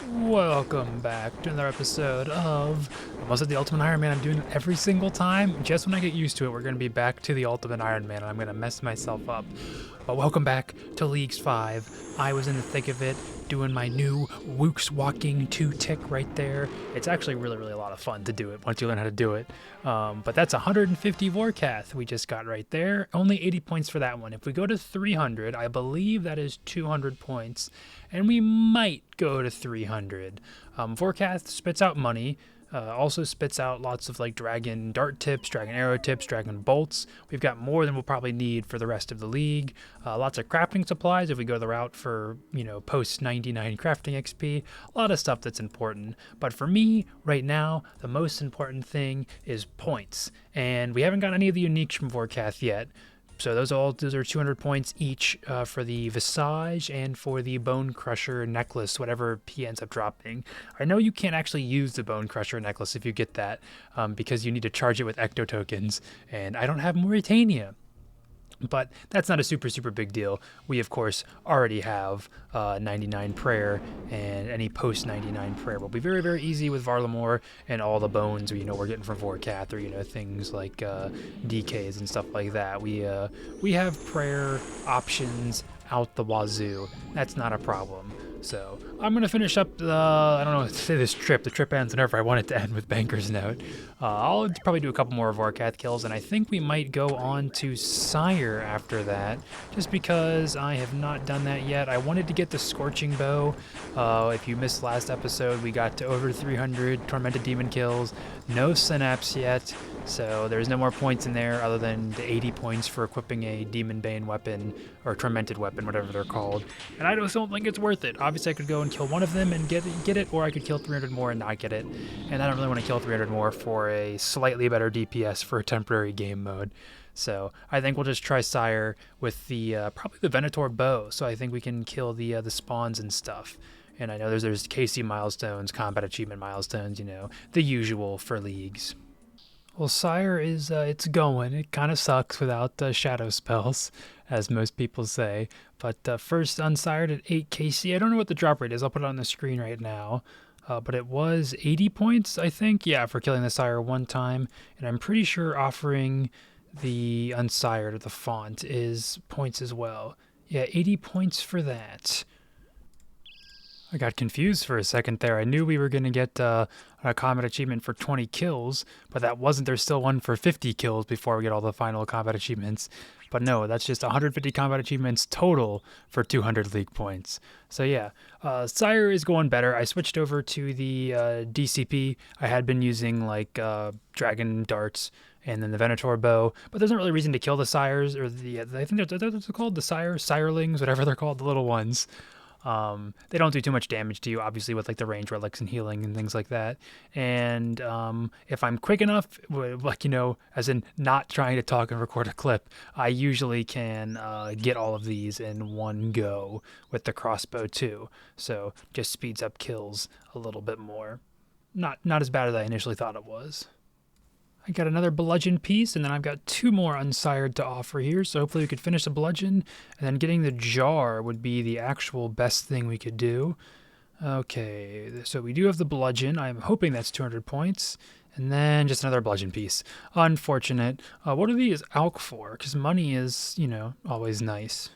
Welcome back to another episode of almost at the Ultimate Iron Man. I'm doing it every single time. Just when I get used to it, we're going to be back to the Ultimate Iron Man, and I'm going to mess myself up. But welcome back to Leagues 5. I was in the thick of it, doing my new Wook's Walking 2-tick right there. It's actually really a lot of fun to do it once you learn how to do it. But that's 150 Vorkath we just got right there. Only 80 points for that one. If we go to 300, I believe that is 200 points. And we might go to 300. Vorkath spits out money. Also spits out lots of like dragon dart tips, dragon arrow tips, dragon bolts. We've got more than we'll probably need for the rest of the league. Lots of crafting supplies if we go the route for, post 99 crafting XP. A lot of stuff that's important. But for me, right now, the most important thing is points. And we haven't got any of the uniques from Vorkath yet. So those are 200 points each for the Visage and for the Bone Crusher necklace, whatever he ends up dropping. I know you can't actually use the Bone Crusher necklace if you get that because you need to charge it with Ecto tokens, and I don't have Mauritania. But that's not a super big deal. We, of course, already have 99 prayer, and any post 99 prayer will be very easy with Varlamore and all the bones we're getting from Vorkath, or things like DKs and stuff like that. We have prayer options out the wazoo. That's not a problem. So I'm gonna finish up the I don't know what to say this trip. The trip ends whenever I want it to end with Banker's Note. I'll probably do a couple more Vorkath kills, and I think we might go on to Sire after that, just because I have not done that yet. I wanted to get the Scorching Bow. If you missed last episode, we got to over 300 Tormented Demon kills. No Synapse yet, so there's no more points in there other than the 80 points for equipping a Demon Bane weapon, or Tormented weapon, whatever they're called. And I just don't think it's worth it. Obviously, I could go and kill one of them and get it, or I could kill 300 more and not get it. And I don't really want to kill 300 more for a slightly better DPS for a temporary game mode. So I think we'll just try Sire with the probably the Venator bow. So I think we can kill the spawns and stuff. And I know there's KC milestones, combat achievement milestones, the usual for leagues. Well, Sire is, it's going. It kind of sucks without shadow spells, as most people say. But first unsired at 8 KC. I don't know what the drop rate is. I'll put it on the screen right now. But it was 80 points, I think. Yeah, for killing the Sire one time. And I'm pretty sure offering the unsired or the font is points as well. Yeah, 80 points for that. I got confused for a second there. I knew we were going to get a combat achievement for 20 kills, but that wasn't. There's still one for 50 kills before we get all the final combat achievements. But no, that's just 150 combat achievements total for 200 league points. So yeah, Sire is going better. I switched over to the DCP. I had been using like dragon darts and then the Venator bow, but there's not really reason to kill the Sires, or I think they're called the Sirelings, whatever they're called, the little ones. They don't do too much damage to you, obviously, with like the range relics and healing and things like that. And if I'm quick enough, like, as in not trying to talk and record a clip, I usually can get all of these in one go with the crossbow too. So just speeds up kills a little bit more. Not as bad as I initially thought it was. I got another bludgeon piece, and then I've got 2 more unsired to offer here, so hopefully we could finish the bludgeon, and then getting the jar would be the actual best thing we could do. Okay, so we do have the bludgeon. I'm hoping that's 200 points, and then just another bludgeon piece. Unfortunate. What are these ALK for? Because money is, always nice.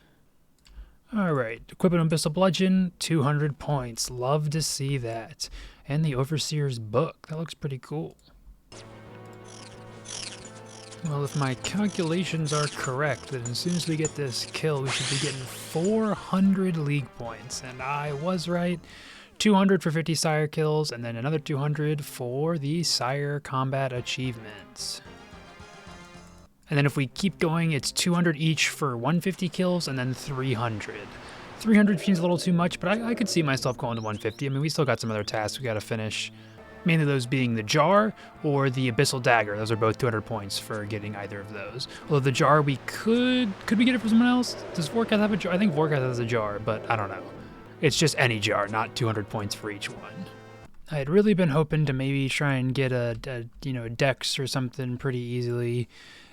Alright, equip an Abyssal Bludgeon, 200 points. Love to see that. And the Overseer's Book. That looks pretty cool. Well, if my calculations are correct, then as soon as we get this kill, we should be getting 400 league points. And I was right. 200 for 50 Sire kills, and then another 200 for the Sire combat achievements. And then if we keep going, it's 200 each for 150 kills, and then 300. 300 seems a little too much, but I could see myself going to 150. I mean, we still got some other tasks we got to finish. Mainly those being the jar or the Abyssal Dagger. Those are both 200 points for getting either of those. Although the jar we could we get it from someone else? Does Vorkath have a jar? I think Vorkath has a jar, but I don't know. It's just any jar, not 200 points for each one. I had really been hoping to maybe try and get a Dex or something pretty easily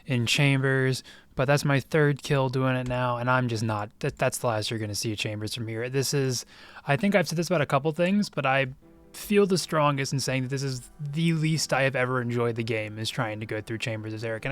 in Chambers, But that's my third kill doing it now, and I'm just not. That's the last you're going to see of Chambers from here. This is, I think I've said this about a couple things, but I feel the strongest in saying that this is the least I have ever enjoyed the game, is trying to go through Chambers as Eric.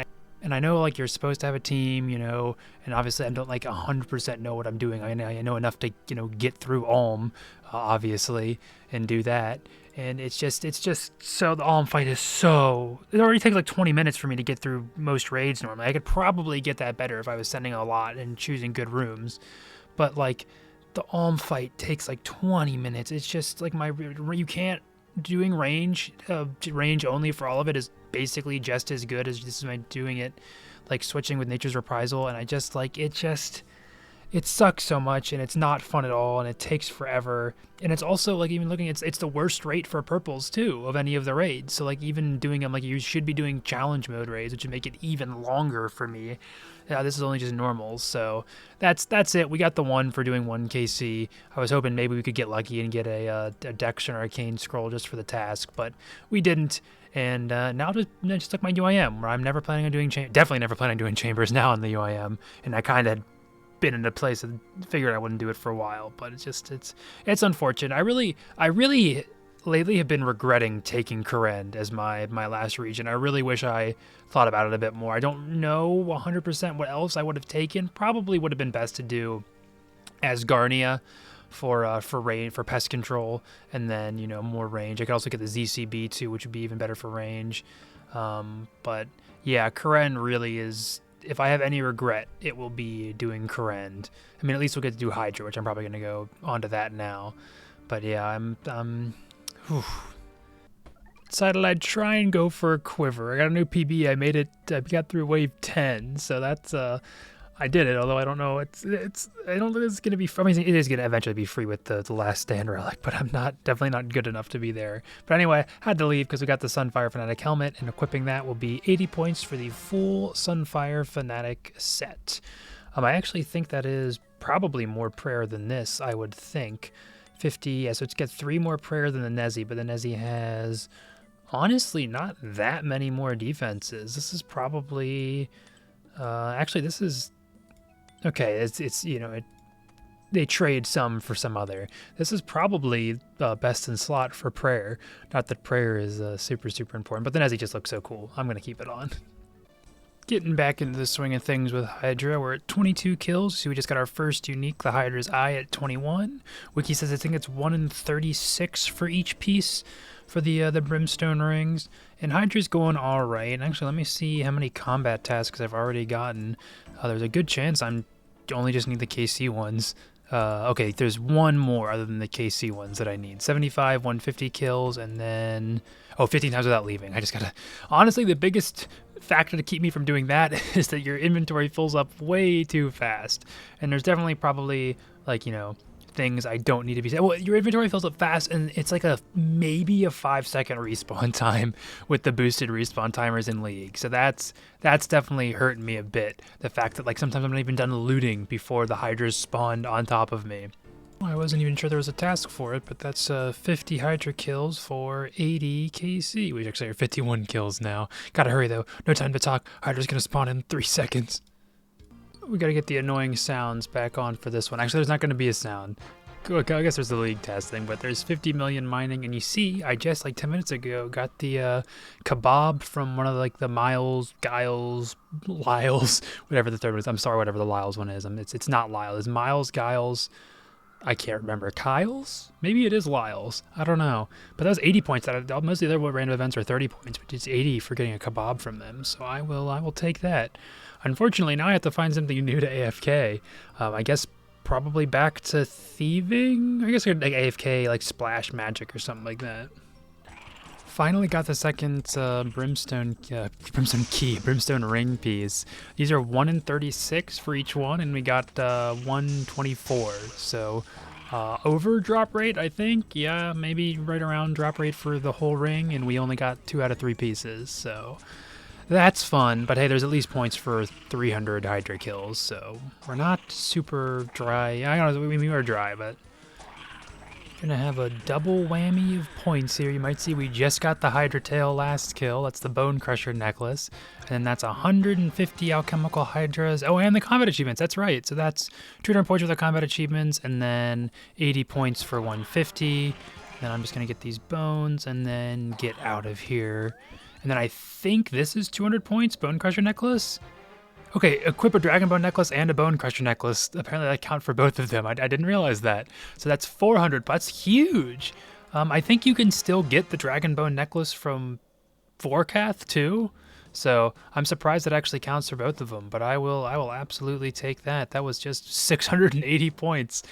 And I know, like, you're supposed to have a team, you know, and obviously I don't, like, 100% know what I'm doing. I know enough to, you know, get through Ulm, obviously, and do that. And it's just so, the Ulm fight is so, it already takes like 20 minutes for me to get through most raids normally. I could probably get that better if I was sending a lot and choosing good rooms. But, like, the Ulm fight takes like 20 minutes. It's just, like, you can't, doing range only for all of it is basically just as good as this is my doing it, like, switching with Nature's Reprisal. And I just, like, it sucks so much, and it's not fun at all, and it takes forever. And it's also, like, even looking, it's the worst rate for purples too of any of the raids. So, like, even doing them, like, you should be doing challenge mode raids, which would make it even longer for me. This is only just normals, so that's it. We got the one for doing 1 KC. I was hoping maybe we could get lucky and get a Dex or Arcane Scroll just for the task, but we didn't. And now just took my UIM, where I'm never planning on doing definitely never planning on doing Chambers now in the UIM, and I kind of been in a place and figured I wouldn't do it for a while. But it's unfortunate. I really lately have been regretting taking Kourend as my last region. I really wish I thought about it a bit more. I don't know 100% what else I would have taken. Probably would have been best to do Asgarnia for pest control, and then, you know, more range. I could also get the ZCB too, which would be even better for range. But yeah, Kourend really is, if I have any regret, it will be doing Kourend. I mean, at least we'll get to do Hydra, which I'm probably going to go onto that now. But yeah, I'm decided I'd try and go for a Quiver. I got a new PB. I got through wave 10, so that's I did it. Although I don't know, I don't think it's gonna be. I mean, it is gonna eventually be free with the Last Stand relic, but I'm definitely not good enough to be there. But anyway, had to leave because we got the Sunfire Fanatic helmet, and equipping that will be 80 points for the full Sunfire Fanatic set. I actually think that is probably more prayer than this. I would think 50. Yeah, so it's got 3 more prayer than the Nezi, but the Nezi has honestly not that many more defenses. This is probably actually, this is okay. It's you know, they trade some for some other. This is probably best in slot for prayer. Not that prayer is super important, but the Nezi just looks so cool. I'm gonna keep it on. Getting back into the swing of things with Hydra, we're at 22 kills, so we just got our first unique, the Hydra's Eye, at 21. Wiki says I think it's 1 in 36 for each piece for the Brimstone rings, and Hydra's going all right. And actually, let me see how many combat tasks I've already gotten. There's a good chance I'm only just need the KC ones. Okay, there's one more other than the KC ones that I need. 75, 150 kills, and then 15 times without leaving. I just gotta, honestly, the biggest factor to keep me from doing that is that your inventory fills up way too fast. And there's definitely probably, like, you know, things I don't need to be. Well, your inventory fills up fast, and it's like maybe a 5-second respawn time with the boosted respawn timers in League. So that's definitely hurting me a bit. The fact that, like, sometimes I'm not even done looting before the Hydras spawned on top of me. I wasn't even sure there was a task for it, but that's 50 Hydra kills for 80 KC, which actually are 51 kills now. Gotta hurry though, no time to talk. Hydra's gonna spawn in 3 seconds. We gotta get the annoying sounds back on for this one. Actually, there's not gonna be a sound. I guess there's the League testing, but there's 50 million mining, and you see, I just, like 10 minutes ago, got the kebab from one of the Miles, Giles, Lyles, whatever the third one is. I'm sorry, whatever the Lyles one is. It's not Lyle. It's Miles, Giles, I can't remember. Kyle's? Maybe it is Lyle's. I don't know. But that was 80 points. Most of the other random events are 30 points, but it's 80 for getting a kebab from them. So I will take that. Unfortunately, now I have to find something new to AFK. I guess probably back to thieving? I guess like AFK, like splash magic or something like that. Finally got the second brimstone ring piece. These are 1 in 36 for each one, and we got 124. So over drop rate, I think. Yeah, maybe right around drop rate for the whole ring, and we only got 2 out of 3 pieces. So that's fun. But hey, there's at least points for 300 Hydra kills. So we're not super dry. I don't know. We are dry, but Gonna have a double whammy of points here. You might see we just got the Hydra Tail last kill. That's the Bone Crusher necklace. And then that's 150 alchemical hydras. Oh, and the combat achievements. That's right. So that's 200 points for the combat achievements, and then 80 points for 150. Then I'm just gonna get these bones and then get out of here. And then I think this is 200 points, Bone Crusher necklace. Okay, equip a Dragon Bone necklace and a Bone Crusher necklace. Apparently that count for both of them. I didn't realize that. So that's 400, but that's huge. I think you can still get the Dragon Bone necklace from Vorkath too. So I'm surprised it actually counts for both of them, but I will absolutely take that. That was just 680 points.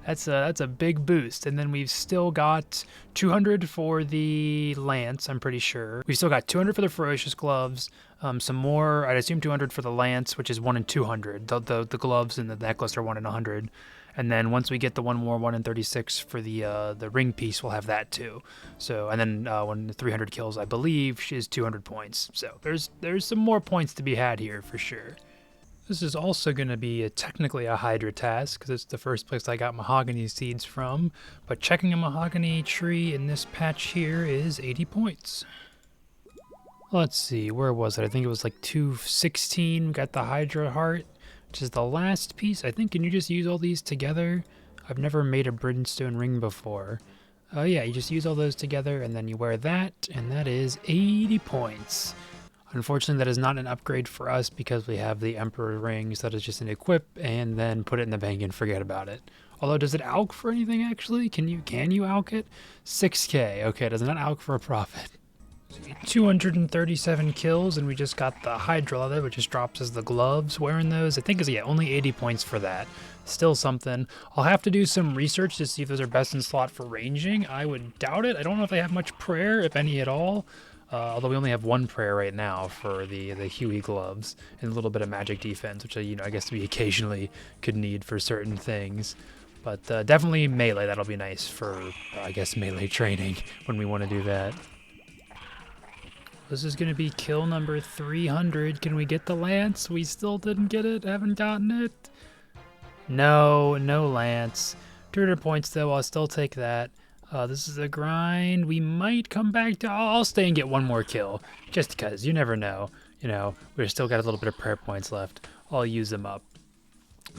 That's a big boost. And then we've still got 200 for the lance, I'm pretty sure. We've still got 200 for the ferocious gloves. Some more, I'd assume 200 for the lance, which is 1 in 200. The gloves and the necklace are 1 in 100. And then once we get the one more 1 in 36 for the ring piece, we'll have that too. So, and then when the 300 kills, I believe, is 200 points. So there's some more points to be had here for sure. This is also going to be technically a Hydra task, because it's the first place I got mahogany seeds from. But checking a mahogany tree in this patch here is 80 points. Let's see, where was it? I think it was like 216. We got the Hydra heart, which is the last piece. I think, can you just use all these together? I've never made a brimstone ring before. Oh yeah, you just use all those together and then you wear that, and that is 80 points. Unfortunately, that is not an upgrade for us because we have the Emperor rings. That is just an equip and then put it in the bank and forget about it. Although, does it alch for anything actually? Can you alch it? 6k. Okay, does not alch for a profit. 237 kills, and we just got the Hydra leather, which just drops as the gloves. Wearing those, I think is, yeah, only 80 points for that. Still something. I'll have to do some research to see if those are best in slot for ranging. I would doubt it. I don't know if they have much prayer, if any at all. Although we only have one prayer right now for the Huey gloves and a little bit of magic defense, which I guess we occasionally could need for certain things. But definitely melee. That'll be nice for, I guess, melee training when we want to do that. This is going to be kill number 300. Can we get the lance? We still didn't get it. Haven't gotten it. No lance. 200 points though. I'll still take that. This is a grind. We might come back to... I'll stay and get one more kill. Just because. You never know. You know, we've still got a little bit of prayer points left. I'll use them up.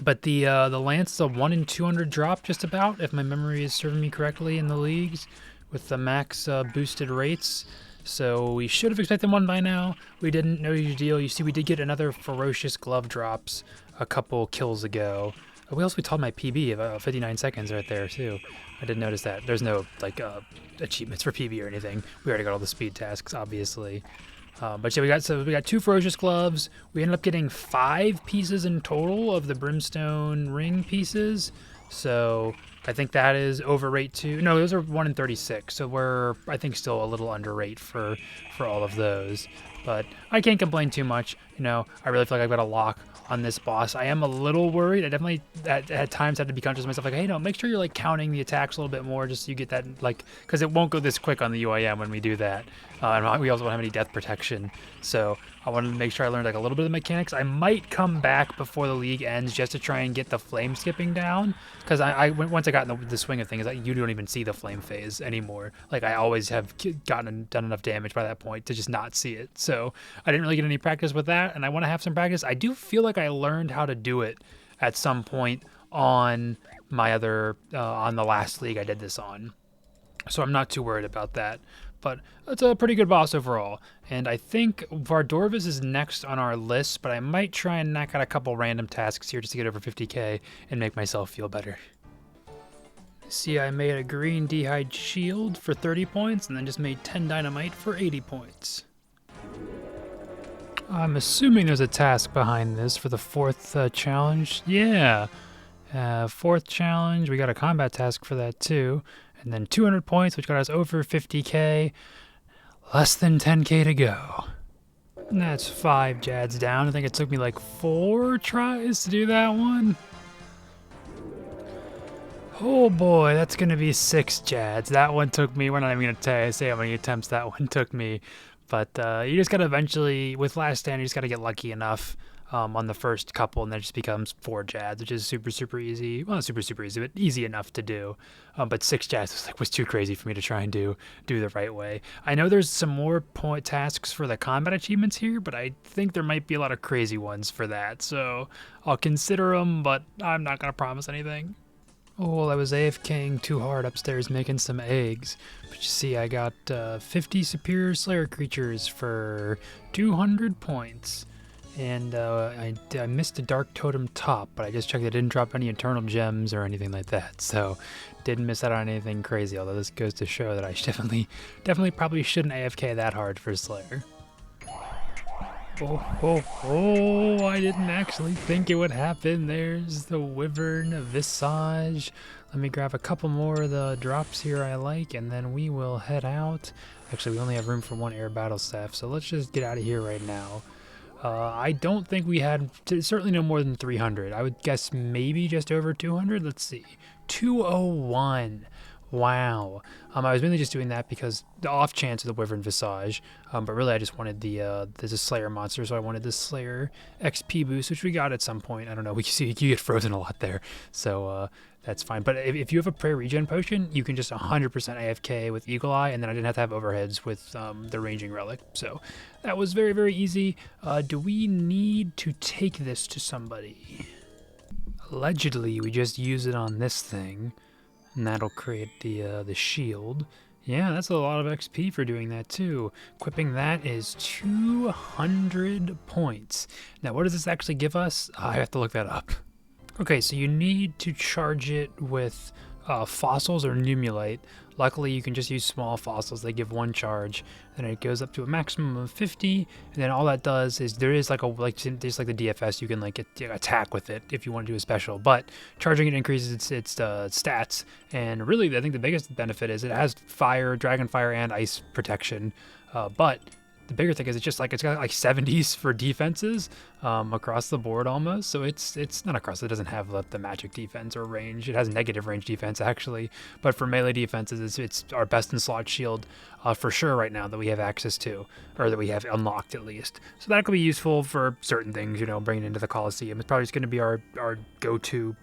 But the lance is a 1 in 200 drop just about, if my memory is serving me correctly in the leagues, with the max boosted rates. So we should have expected one by now. We didn't. No huge deal. You see, we did get another ferocious glove drops a couple kills ago. We also told my PB of 59 seconds right there too. I did notice that. There's no like achievements for PB or anything. We already got all the speed tasks, obviously. But yeah, we got 2 ferocious gloves. We ended up getting 5 pieces in total of the brimstone ring pieces. So I think that is over rate 2. No, those are 1 in 36. So we're, I think, still a little under rate for all of those. But I can't complain too much. You know, I really feel like I've got a lock on this boss. I am a little worried. I definitely at times had to be conscious of myself, like, hey, no, make sure you're like counting the attacks a little bit more, just so you get that, like, because it won't go this quick on the UIM when we do that. And we also don't have any death protection, so I wanted to make sure I learned like a little bit of mechanics. I might come back before the league ends just to try and get the flame skipping down, because once I got in the swing of things, like, you don't even see the flame phase anymore. Like, I always have done enough damage by that point to just not see it. So I didn't really get any practice with that, and I want to have some practice. I do feel like I learned how to do it at some point on my other on the last league I did this on, so I'm not too worried about that. But it's a pretty good boss overall. And I think Vardorvis is next on our list, but I might try and knock out a couple random tasks here just to get over 50k and make myself feel better. See, I made a green dehyde shield for 30 points and then just made 10 dynamite for 80 points. I'm assuming there's a task behind this for the 4th challenge. Yeah, 4th challenge. We got a combat task for that too. And then 200 points, which got us over 50k. Less than 10k to go. And that's 5 Jads down. I think it took me like 4 tries to do that one. Oh boy, that's going to be 6 Jads. That one took me, we're not even going to say how many attempts that one took me. But you just got to eventually, with Last Stand, you just got to get lucky enough. on the first couple, and then it just becomes 4 jads, which is super easy. Well, not super easy, but easy enough to do. But 6 jads was too crazy for me to try and do the right way. I know there's some more point tasks for the combat achievements here, but I think there might be a lot of crazy ones for that. So I'll consider them, but I'm not gonna promise anything. Oh, well, I was AFKing too hard upstairs making some eggs. But you see, I got 50 Superior Slayer creatures for 200 points. And I missed a Dark Totem top, but I just checked it didn't drop any Eternal Gems or anything like that. So didn't miss out on anything crazy, although this goes to show that I definitely probably shouldn't AFK that hard for Slayer. Oh, I didn't actually think it would happen. There's the Wyvern Visage. Let me grab a couple more of the drops here I like, and then we will head out. Actually, we only have room for 1 air battle staff, so let's just get out of here right now. I don't think we had, certainly no more than 300. I would guess maybe just over 200. Let's see, 201. Wow. I was mainly just doing that because the off chance of the Wyvern Visage, but really I just wanted there's a Slayer monster, so I wanted the Slayer XP boost, which we got at some point. I don't know, we see you get frozen a lot there, so that's fine. But if you have a prayer regen potion, you can just 100% AFK with Eagle Eye, and then I didn't have to have overheads with the Ranging Relic, so that was very easy. Do we need to take this to somebody? Allegedly, we just use it on this thing. And that'll create the shield. Yeah, that's a lot of XP for doing that too. Equipping that is 200 points. Now, what does this actually give us? I have to look that up. Okay, so you need to charge it with fossils or numulite. Luckily, you can just use small fossils. They give 1 charge, and it goes up to a maximum of 50. And then all that does is there's like the DFS. You can attack with it if you want to do a special. But charging it increases its stats. And really, I think the biggest benefit is it has fire, dragon fire, and ice protection. But the bigger thing is it's got like 70s for defenses across the board almost. So it's not across. It doesn't have the magic defense or range. It has negative range defense actually, but for melee defenses, it's our best in slot shield for sure right now that we have access to, or that we have unlocked at least. So that could be useful for certain things. Bringing it into the Coliseum. It's probably just going to be our go-to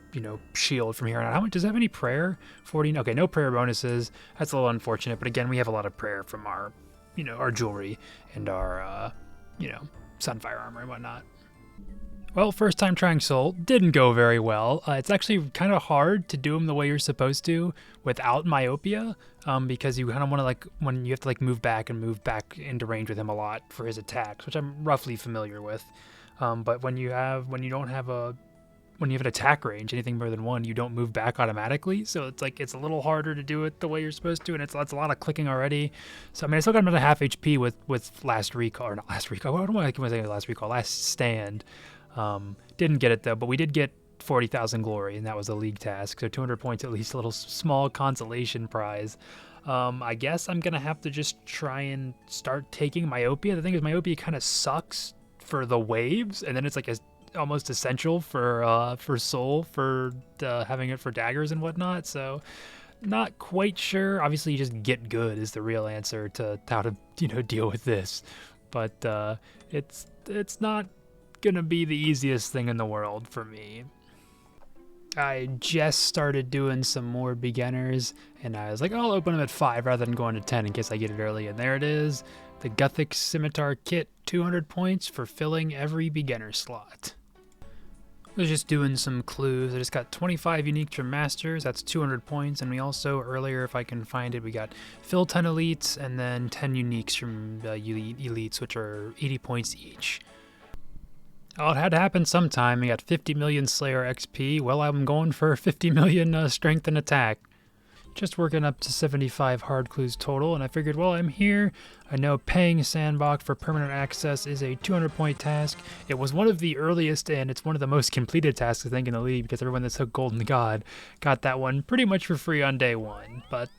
shield from here on out. How much does it have? Any prayer? 40. Okay, no prayer bonuses. That's a little unfortunate, but again, we have a lot of prayer from our our jewelry and our, Sunfire armor and whatnot. Well, first time trying Soul, didn't go very well. It's actually kind of hard to do him the way you're supposed to without myopia, because you kind of want to when you have to move back into range with him a lot for his attacks, which I'm roughly familiar with. But when you have an attack range, anything more than 1, you don't move back automatically. So it's a little harder to do it the way you're supposed to, and it's a lot of clicking already. So I still got another half HP with last recall, or not last recall. What am I saying? Last recall, last stand. Didn't get it though, but we did get 40,000 glory, and that was a league task. So 200 points at least, a little small consolation prize. I guess I'm gonna have to just try and start taking myopia. The thing is, myopia kind of sucks for the waves, and then it's almost essential for soul for having it for daggers and whatnot. So not quite sure. Obviously, you just get good is the real answer to how to deal with this, but it's not gonna be the easiest thing in the world for me. I just started doing some more beginners, and I was like, I'll open them at 5 rather than going to 10 in case I get it early. And there it is, the Gothic Scimitar Kit, 200 points for filling every beginner slot. I was just doing some clues. I just got 25 uniques from Masters, that's 200 points, and we also, earlier, if I can find it, we got fill 10 elites, and then 10 uniques from elites, which are 80 points each. Oh, it had to happen sometime. We got 50 million Slayer XP. Well, I'm going for 50 million strength and attack. Just working up to 75 hard clues total, and I figured, well, I'm here. I know paying Sandbox for permanent access is a 200-point task. It was one of the earliest, and it's one of the most completed tasks, I think, in the league, because everyone that's hooked Golden God got that one pretty much for free on day 1. But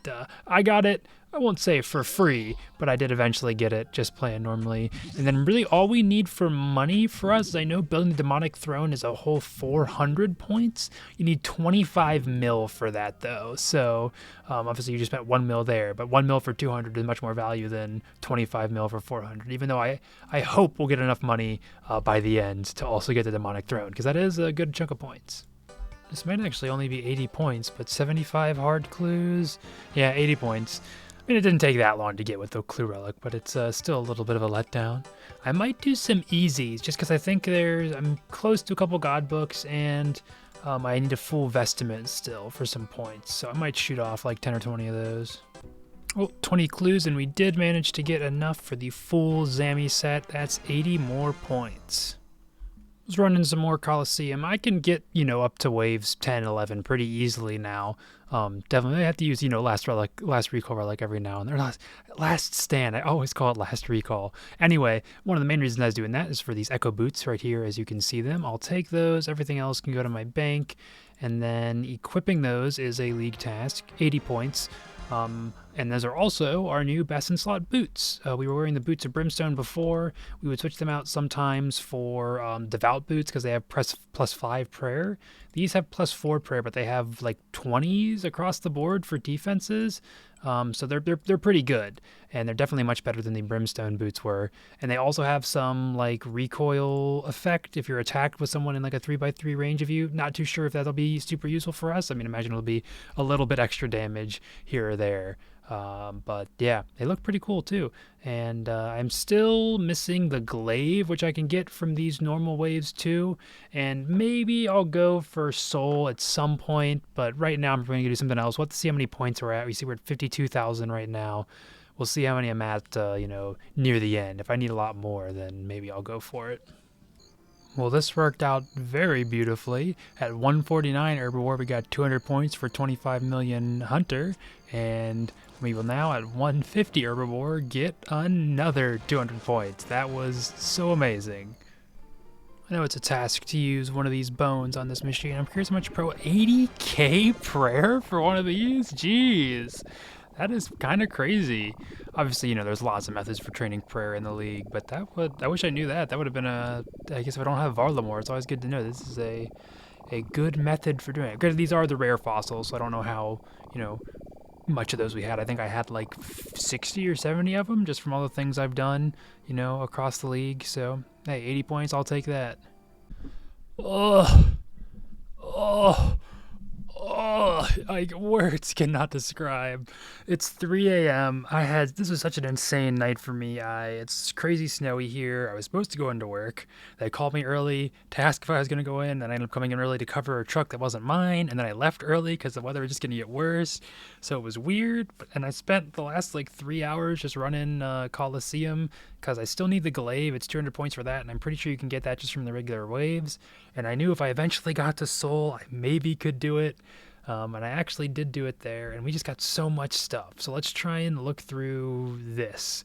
I got it. I won't say for free, but I did eventually get it just playing normally. And then really all we need for money for us is I know building the demonic throne is a whole 400 points. You need 25 mil for that though. So obviously you just spent 1 mil there, but 1 mil for 200 is much more value than 25 mil for 400. Even though I hope we'll get enough money by the end to also get the demonic throne, because that is a good chunk of points. This might actually only be 80 points, but 75 hard clues. Yeah, 80 points. I mean, it didn't take that long to get with the clue relic, but it's still a little bit of a letdown. I might do some easies, just because I think I'm close to a couple god books, and I need a full vestment still for some points, so I might shoot off like 10 or 20 of those. Oh, 20 clues, and we did manage to get enough for the full Zammy set. That's 80 more points. Was running some more Coliseum. I can get, up to waves 10, 11 pretty easily now. Definitely I have to use, last recall relic every now and then. Last stand. I always call it last recall. Anyway, one of the main reasons I was doing that is for these echo boots right here, as you can see them. I'll take those. Everything else can go to my bank. And then equipping those is a league task, 80 points. And those are also our new best in slot boots. We were wearing the boots of Brimstone before. We would switch them out sometimes for devout boots because they have +5 prayer. These have +4 prayer, but they have like 20s across the board for defenses. So they're pretty good, and they're definitely much better than the Brimstone boots were. And they also have some like recoil effect if you're attacked with someone in like a 3x3 range of you. Not too sure if that'll be super useful for us. I mean, imagine it'll be a little bit extra damage here or there. But yeah, they look pretty cool too. And I'm still missing the glaive, which I can get from these normal waves too. And maybe I'll go for soul at some point, but right now I'm going to do something else. We'll have to see how many points we're at. We see we're at 52,000 right now. We'll see how many I'm at, near the end. If I need a lot more, then maybe I'll go for it. Well, this worked out very beautifully. At 149 Herbivore, we got 200 points for 25 million Hunter, and we will now at 150 Herbivore get another 200 points. That was so amazing. I know it's a task to use one of these bones on this machine. I'm curious how much 80k prayer for one of these? Jeez. That is kind of crazy. Obviously, there's lots of methods for training prayer in the league, but I wish I knew that. That would have been I guess if I don't have Varlamore, it's always good to know. This is a good method for doing it. Granted, these are the rare fossils, so I don't know how, much of those we had. I think I had like 60 or 70 of them just from all the things I've done, across the league. So, hey, 80 points, I'll take that. Oh, words cannot describe. It's 3 a.m. This was such an insane night for me. It's crazy snowy here. I was supposed to go into work. They called me early to ask if I was going to go in, and I ended up coming in early to cover a truck that wasn't mine, and then I left early because the weather was just going to get worse. So it was weird, and I spent the last 3 hours just running Coliseum because I still need the glaive. It's 200 points for that, and I'm pretty sure you can get that just from the regular waves. And I knew if I eventually got to Soul, I maybe could do it. And I actually did do it there, and we just got so much stuff. So let's try and look through this.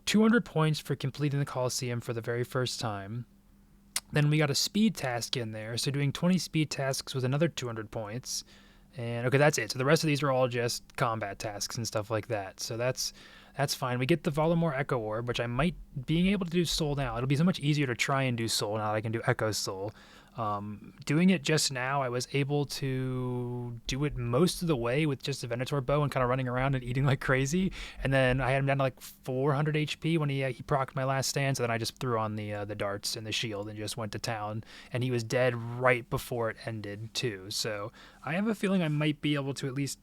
200 points for completing the Coliseum for the very first time. Then we got a speed task in there, so doing 20 speed tasks was another 200 points. And okay, that's it. So the rest of these are all just combat tasks and stuff like that. So that's fine. We get the Varlamore Echo Orb, which being able to do Soul now, it'll be so much easier to try and do Soul now that I can do Echo Soul. Doing it just now, I was able to do it most of the way with just a Venator bow and kind of running around and eating like crazy. And then I had him down to 400 HP when he procced my last stand. So then I just threw on the darts and the shield and just went to town. And he was dead right before it ended too. So I have a feeling I might be able to at least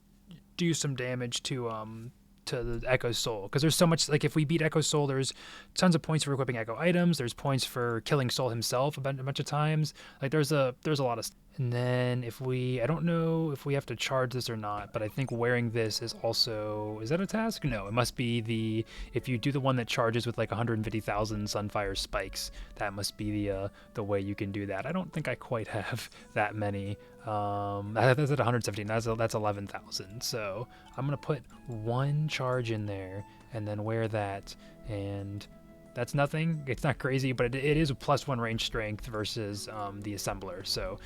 do some damage to the Echo Soul, because there's so much, if we beat Echo Soul, there's tons of points for equipping Echo items, there's points for killing Soul himself a bunch of times. There's a lot of. And then I don't know if we have to charge this or not, but I think wearing this is that a task? No, it must be if you do the one that charges with 150,000 Sunfire spikes, that must be the way you can do that. I don't think I quite have that many. That's at 117, that's 11,000. So I'm going to put one charge in there and then wear that, and that's nothing. It's not crazy, but it is a +1 range strength versus the assembler, so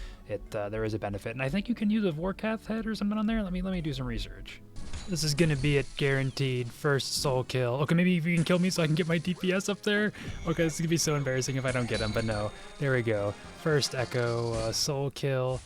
there is a benefit. And I think you can use a Vorkath head or something on there. Let me do some research. This is gonna be it, guaranteed. First soul kill. Okay, maybe if you can kill me so I can get my DPS up there. Okay, this is gonna be so embarrassing if I don't get him, but no. There we go. First echo, soul kill.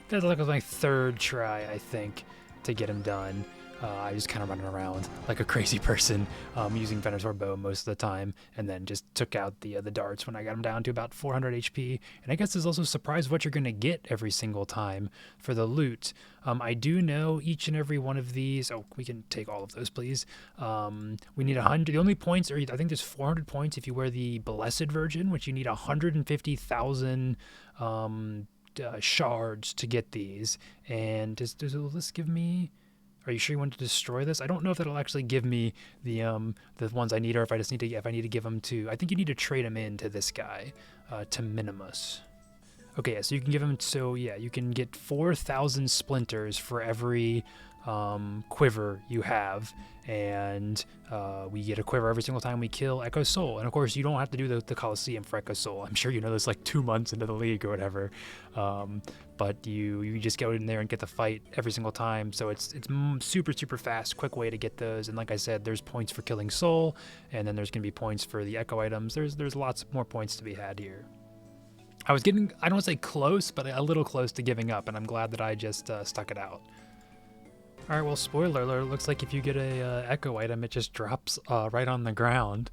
That was my third try, I think, to get him done. I just kind of running around like a crazy person, using Venator bow most of the time, and then just took out the darts when I got him down to about 400 HP. And I guess there's also a surprise what you're gonna get every single time for the loot. I do know each and every one of these. Oh, we can take all of those, please. We need 100. The only points are, I think there's 400 points if you wear the Blessed Virgin, which you need 150,000 shards to get these. And does this give me? Are you sure you want to destroy this? I don't know if that'll actually give me the ones I need, or if I just need to, if I need to give them to. I think you need to trade them in to this guy, to Minimus. Okay, yeah, so you can give them. So yeah, you can get 4,000 splinters for every quiver you have, and we get a quiver every single time we kill Echo Soul. And of course, you don't have to do the Coliseum for Echo Soul. I'm sure you know this like 2 months into the league or whatever. But you just go in there and get the fight every single time. So it's super fast, quick way to get those. And like I said, there's points for killing Soul, and then there's gonna be points for the Echo items. There's lots more points to be had here. I was getting, I don't want to say close, but a little close to giving up, and I'm glad that I just stuck it out. Alright, well, spoiler alert, it looks like if you get a Echo item, it just drops right on the ground.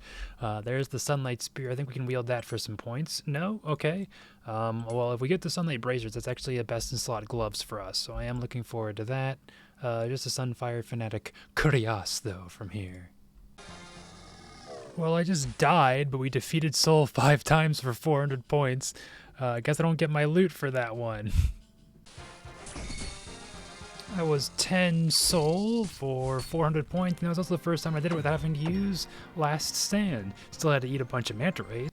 There's the Sunlight Spear. I think we can wield that for some points. No? Okay. Well, if we get the Sunlight Bracers, that's actually a best in slot gloves for us, so I am looking forward to that. Just a Sunfire Fanatic Curios, though, from here. Well, I just died, but we defeated Soul 5 times for 400 points. I guess I don't get my loot for that one. That was 10 soul for 400 points, and that was also the first time I did it without having to use Last Stand. Still had to eat a bunch of manta rays.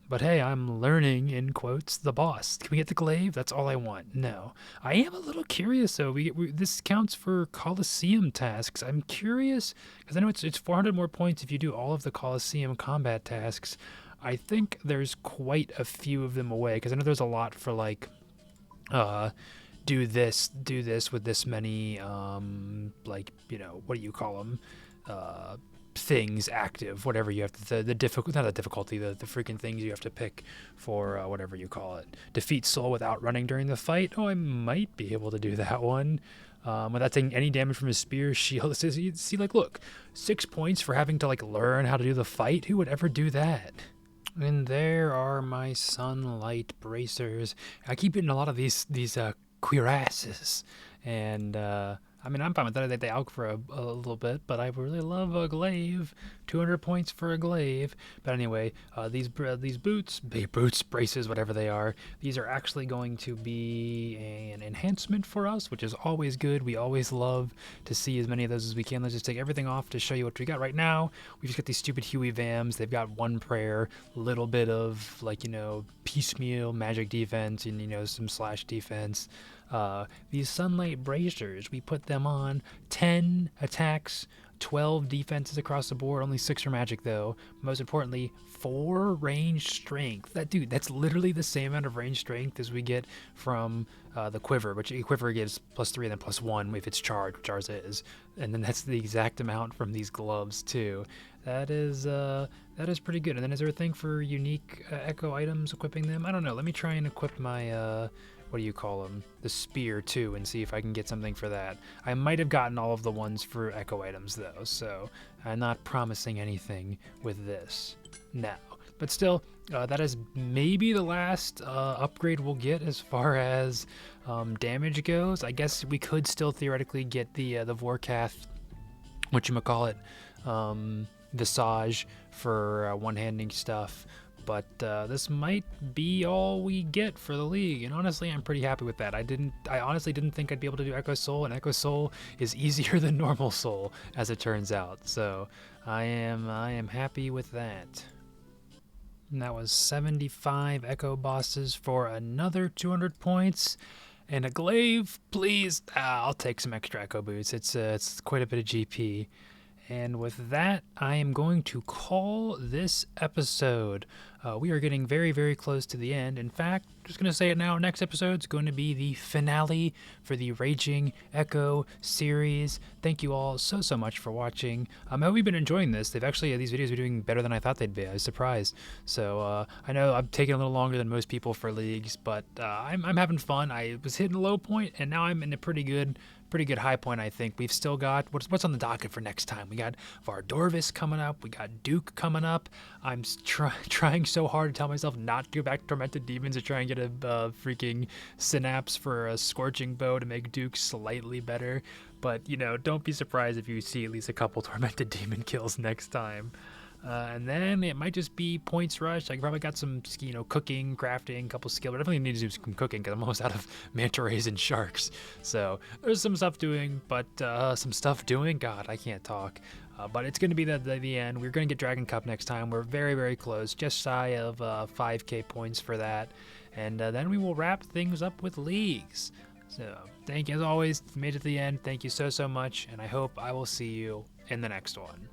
But hey, I'm learning, in quotes, the boss. Can we get the glaive? That's all I want. No. I am a little curious, though. This counts for Coliseum tasks. I'm curious, because I know it's 400 more points if you do all of the Coliseum combat tasks. I think there's quite a few of them away, because I know there's a lot for, like, do this with this many, like, you know, what do you call them? Things active, whatever you have to, the difficulty, the freaking things you have to pick for whatever you call it. Defeat Soul without running during the fight. Oh, I might be able to do that one. Without taking any damage from his spear, shield. See, like, look, 6 points for having to, like, learn how to do the fight. Who would ever do that? And there are my Sunlight Bracers. I keep getting a lot of these cuirasses, and I mean, I'm fine with that. They out for a little bit, but I really love a glaive. 200 points for a glaive. But anyway, these boots, braces, whatever they are, these are actually going to be an enhancement for us, which is always good. We always love to see as many of those as we can. Let's just take everything off to show you what we got right now. We just got these stupid Huey Vams. They've got one prayer, little bit of, like, you know, piecemeal magic defense, and, you know, some slash defense. These Sunlight Bracers, we put them on 10 attacks, 12 defenses across the board, only 6 are magic though. Most importantly, 4 range strength. That's literally the same amount of range strength as we get from the quiver, which a quiver gives +3 and then +1 if it's charged, which ours is. And then that's the exact amount from these gloves too. That is pretty good. And then is there a thing for unique Echo items, equipping them? I don't know. Let me try and equip my what do you call them? The spear too, and see if I can get something for that. I might have gotten all of the ones for Echo items though, so I'm not promising anything with this now. But still, that is maybe the last upgrade we'll get as far as damage goes. I guess we could still theoretically get the Vorkath, whatchamacallit, Visage for one-handing stuff. But this might be all we get for the league, and honestly, I'm pretty happy with that. I honestly didn't think I'd be able to do Echo Soul, and Echo Soul is easier than normal Soul, as it turns out. So I am happy with that. And that was 75 Echo bosses for another 200 points, and a glaive, please. I'll take some extra Echo boots. It's quite a bit of GP. And with that, I am going to call this episode. We are getting very, very close to the end. In fact, just going to say it now. Next episode is going to be the finale for the Raging Echo series. Thank you all so much for watching. I hope you've been enjoying this. These videos are doing better than I thought they'd be. I was surprised. So I know I'm taking a little longer than most people for leagues, but I'm having fun. I was hitting a low point, and now I'm in a pretty good high point. I think we've still got what's on the docket for next time. We got Vardorvis coming up. We got Duke coming up. I'm trying so hard to tell myself not to go back to Tormented Demons to try and get a freaking synapse for a Scorching Bow to make Duke slightly better. But don't be surprised if you see at least a couple Tormented Demon kills next time. And then it might just be points rush. I probably got some, cooking, crafting, couple skill. But I definitely need to do some cooking because I'm almost out of manta rays and sharks. So there's some stuff doing, but God, I can't talk. But it's going to be the end. We're going to get Dragon Cup next time. We're very, very close, just shy of 5k points for that. And then we will wrap things up with leagues. So thank you, as always, made it to the end. Thank you so much. And I hope I will see you in the next one.